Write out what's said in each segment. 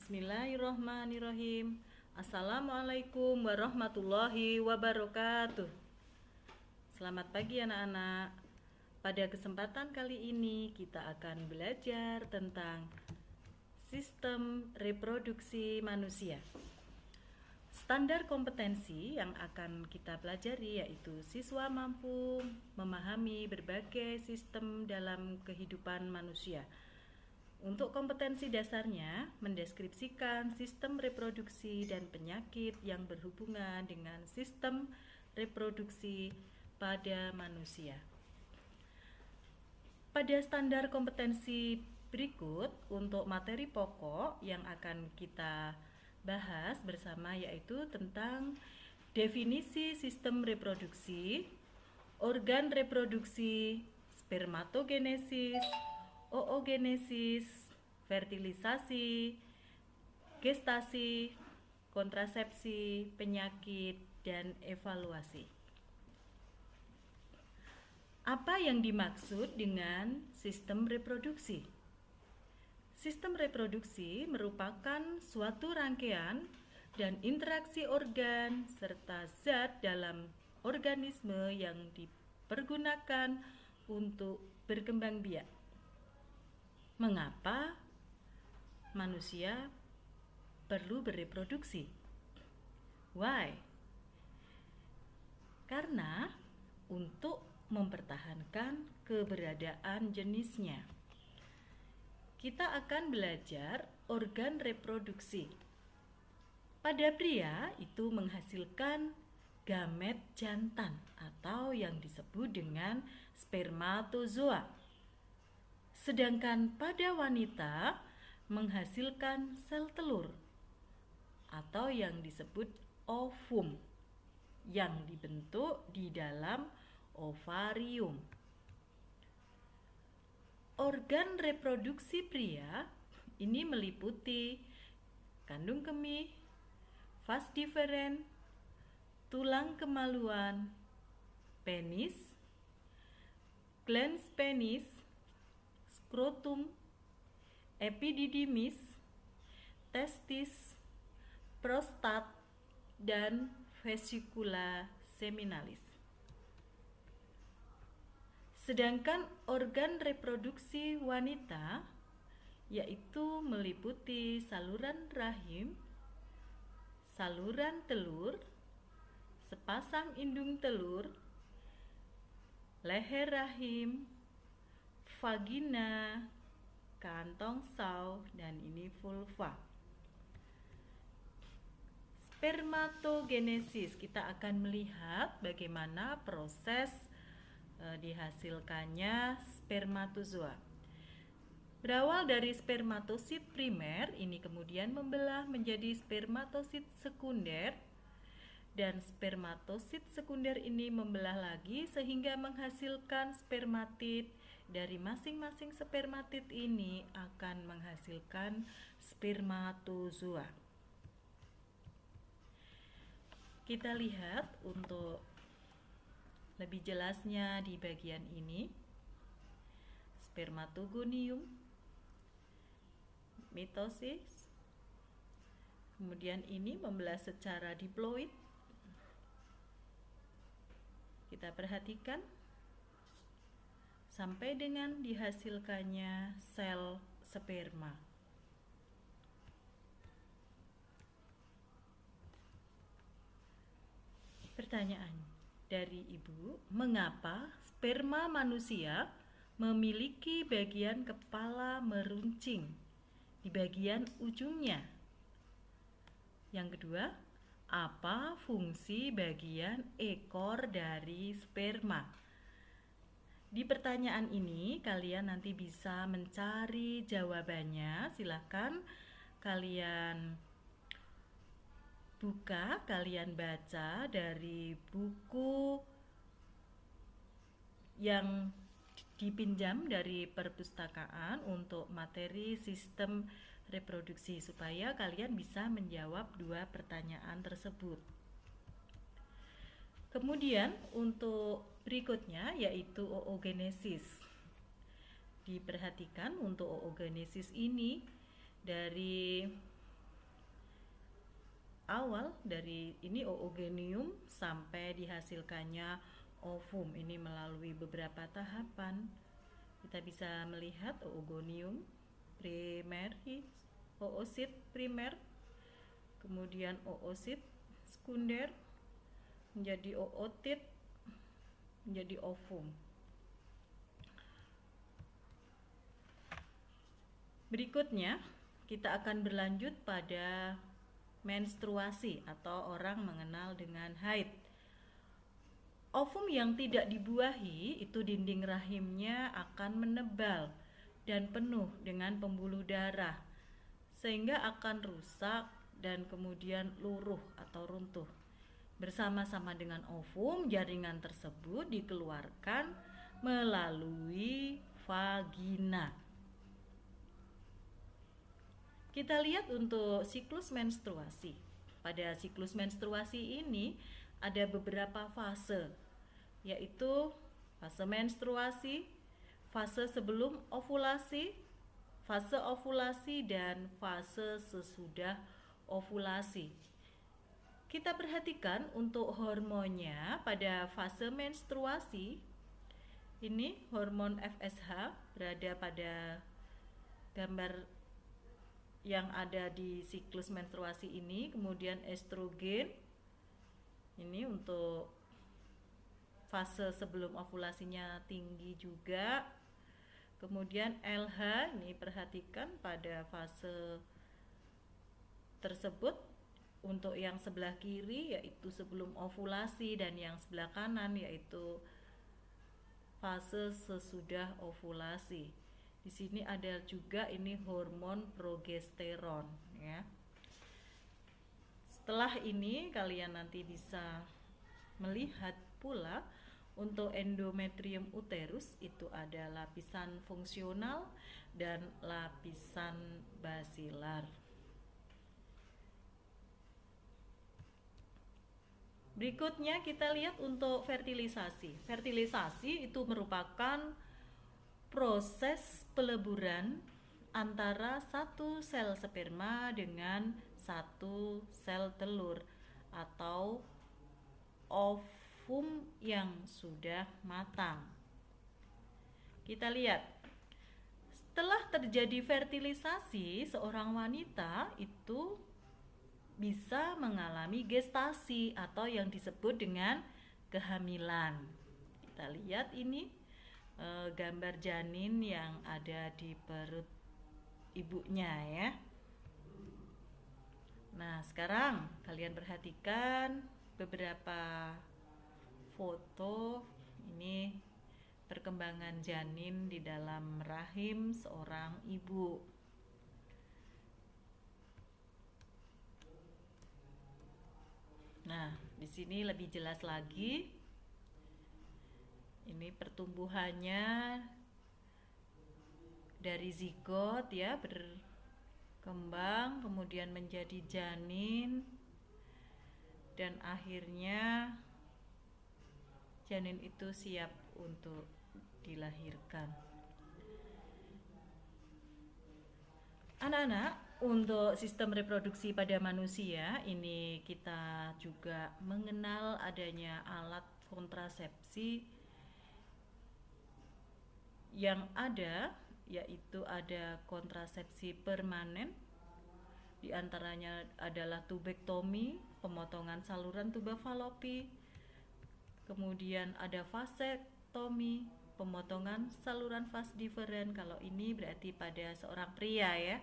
Bismillahirrohmanirrohim. Assalamualaikum warahmatullahi wabarakatuh. Selamat pagi anak-anak. Pada kesempatan kali ini kita akan belajar tentang sistem reproduksi manusia. Standar kompetensi yang akan kita pelajari yaitu siswa mampu memahami berbagai sistem dalam kehidupan manusia. Untuk kompetensi dasarnya, mendeskripsikan sistem reproduksi dan penyakit yang berhubungan dengan sistem reproduksi pada manusia. Pada standar kompetensi berikut, untuk materi pokok yang akan kita bahas bersama yaitu tentang definisi sistem reproduksi, organ reproduksi, spermatogenesis, oogenesis, fertilisasi, gestasi, kontrasepsi, penyakit, dan evaluasi. Apa yang dimaksud dengan sistem reproduksi? Sistem reproduksi merupakan suatu rangkaian dan interaksi organ serta zat dalam organisme yang dipergunakan untuk berkembang biak. Mengapa manusia perlu bereproduksi? Why? Karena untuk mempertahankan keberadaan jenisnya. Kita akan belajar organ reproduksi. Pada pria itu menghasilkan gamet jantan atau yang disebut dengan spermatozoa. Sedangkan pada wanita menghasilkan sel telur atau yang disebut ovum yang dibentuk di dalam ovarium. Organ reproduksi pria ini meliputi kandung kemih, vas deferens, tulang kemaluan, penis, glans penis, skrotum, epididymis, testis, prostat, dan vesicula seminalis. Sedangkan organ reproduksi wanita yaitu meliputi saluran rahim, saluran telur, sepasang indung telur, leher rahim, vagina, kantong saw, dan ini vulva. Spermatogenesis, kita akan melihat bagaimana proses dihasilkannya spermatozoa. Berawal dari spermatosit primer, ini kemudian membelah menjadi spermatosit sekunder, dan spermatosit sekunder ini membelah lagi sehingga menghasilkan spermatid. Dari masing-masing spermatid ini akan menghasilkan spermatozoa. Kita lihat untuk lebih jelasnya di bagian ini. Spermatogonium, mitosis. Kemudian ini membelah secara diploid. Kita perhatikan sampai dengan dihasilkannya sel sperma. Pertanyaan dari ibu, mengapa sperma manusia memiliki bagian kepala meruncing di bagian ujungnya? Yang kedua, apa fungsi bagian ekor dari sperma? Di pertanyaan ini kalian nanti bisa mencari jawabannya. Silakan kalian buka, kalian baca dari buku yang dipinjam dari perpustakaan untuk materi sistem reproduksi supaya kalian bisa menjawab dua pertanyaan tersebut. Kemudian untuk berikutnya yaitu oogenesis. Diperhatikan untuk oogenesis ini dari awal dari ini oogonium sampai dihasilkannya ovum. Ini melalui beberapa tahapan. Kita bisa melihat oogonium primaris, oosit primer, kemudian oosit sekunder, menjadi ootit, menjadi ovum. Berikutnya kita akan berlanjut pada menstruasi atau orang mengenal dengan haid. Ovum yang tidak dibuahi itu dinding rahimnya akan menebal dan penuh dengan pembuluh darah sehingga akan rusak dan kemudian luruh atau runtuh. Bersama-sama dengan ovum, jaringan tersebut dikeluarkan melalui vagina. Kita lihat untuk siklus menstruasi. Pada siklus menstruasi ini ada beberapa fase, yaitu fase menstruasi, fase sebelum ovulasi, dan fase sesudah ovulasi. Kita perhatikan untuk hormonnya pada fase menstruasi. Ini hormon FSH berada pada gambar yang ada di siklus menstruasi ini, kemudian estrogen ini untuk fase sebelum ovulasinya tinggi juga, kemudian LH ini perhatikan pada fase tersebut untuk yang sebelah kiri yaitu sebelum ovulasi dan yang sebelah kanan yaitu fase sesudah ovulasi. Di sini ada juga ini hormon progesteron ya. Setelah ini kalian nanti bisa melihat pula untuk endometrium uterus itu ada lapisan fungsional dan lapisan basilar. Berikutnya kita lihat untuk fertilisasi. Fertilisasi itu merupakan proses peleburan antara satu sel sperma dengan satu sel telur atau ovum yang sudah matang. Kita lihat, setelah terjadi fertilisasi, seorang wanita itu bisa mengalami gestasi atau yang disebut dengan kehamilan. Kita lihat ini gambar janin yang ada di perut ibunya ya. Nah, sekarang kalian perhatikan beberapa foto ini perkembangan janin di dalam rahim seorang ibu. Nah, di sini lebih jelas lagi. Ini pertumbuhannya dari zigot ya, berkembang kemudian menjadi janin dan akhirnya janin itu siap untuk dilahirkan. Anak-anak, untuk sistem reproduksi pada manusia ini kita juga mengenal adanya alat kontrasepsi yang ada, yaitu ada kontrasepsi permanen, diantaranya adalah tubektomi, pemotongan saluran tuba falopi, kemudian ada vasektomi, pemotongan saluran vas differens. Kalau ini berarti pada seorang pria ya.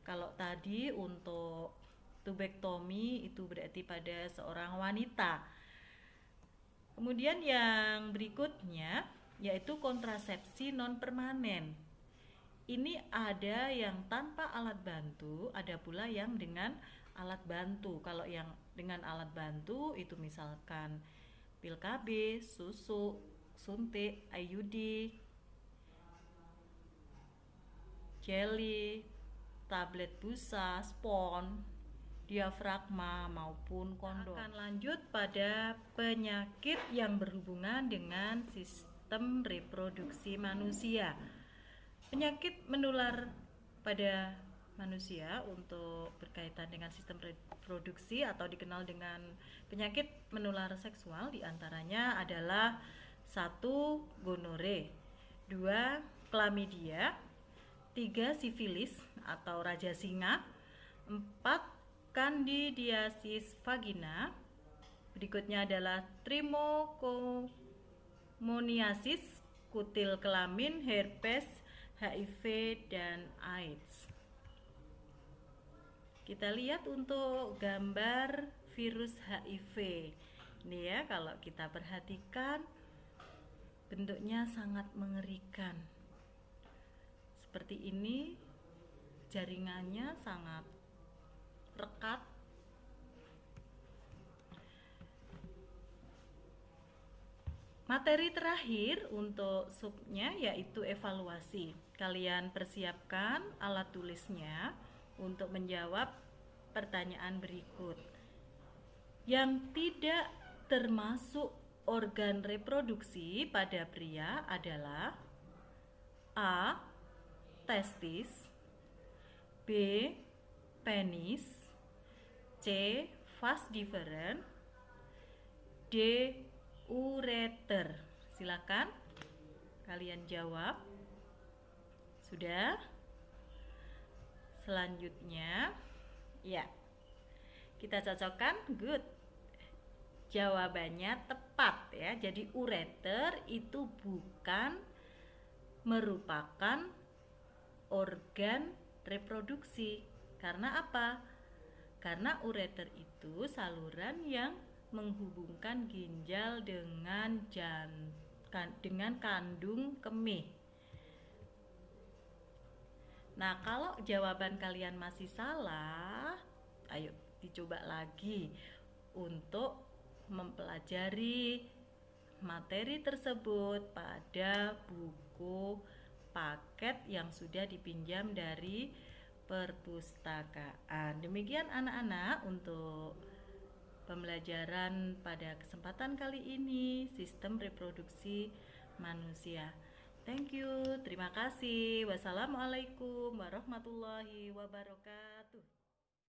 Kalau tadi untuk tubektomi itu berarti pada seorang wanita. Kemudian yang berikutnya yaitu kontrasepsi non permanen. Ini ada yang tanpa alat bantu, ada pula yang dengan alat bantu. Kalau yang dengan alat bantu itu misalkan pil KB, susu, suntik, IUD, jelly, tablet busa, spons, diafragma maupun kondom. Akan lanjut pada penyakit yang berhubungan dengan sistem reproduksi manusia. Penyakit menular pada manusia untuk berkaitan dengan sistem reproduksi atau dikenal dengan penyakit menular seksual, diantaranya adalah 1. Gonore, 2. Chlamydia, 3. Sifilis atau raja singa, 4. Candidiasis vagina, berikutnya adalah Trichomoniasis, kutil kelamin, herpes, HIV, dan AIDS. Kita lihat untuk gambar virus HIV. Ini ya, kalau kita perhatikan bentuknya sangat mengerikan. Seperti ini, jaringannya sangat rekat. Materi terakhir untuk subnya yaitu evaluasi. Kalian persiapkan alat tulisnya untuk menjawab pertanyaan berikut. Yang tidak termasuk organ reproduksi pada pria adalah A. Testis, B. Penis, C. Vas deferens, D. Ureter. Silakan kalian jawab. Sudah? Selanjutnya, ya, kita cocokkan. Good. Jawabannya tepat ya. Jadi ureter itu bukan merupakan organ reproduksi. Karena apa? Karena ureter itu saluran yang menghubungkan ginjal dengan kandung kemih. Nah, kalau jawaban kalian masih salah, ayo dicoba lagi untuk mempelajari materi tersebut pada buku paket yang sudah dipinjam dari perpustakaan. Demikian anak-anak untuk pembelajaran pada kesempatan kali ini, sistem reproduksi manusia. Thank you, terima kasih. Wassalamualaikum warahmatullahi wabarakatuh.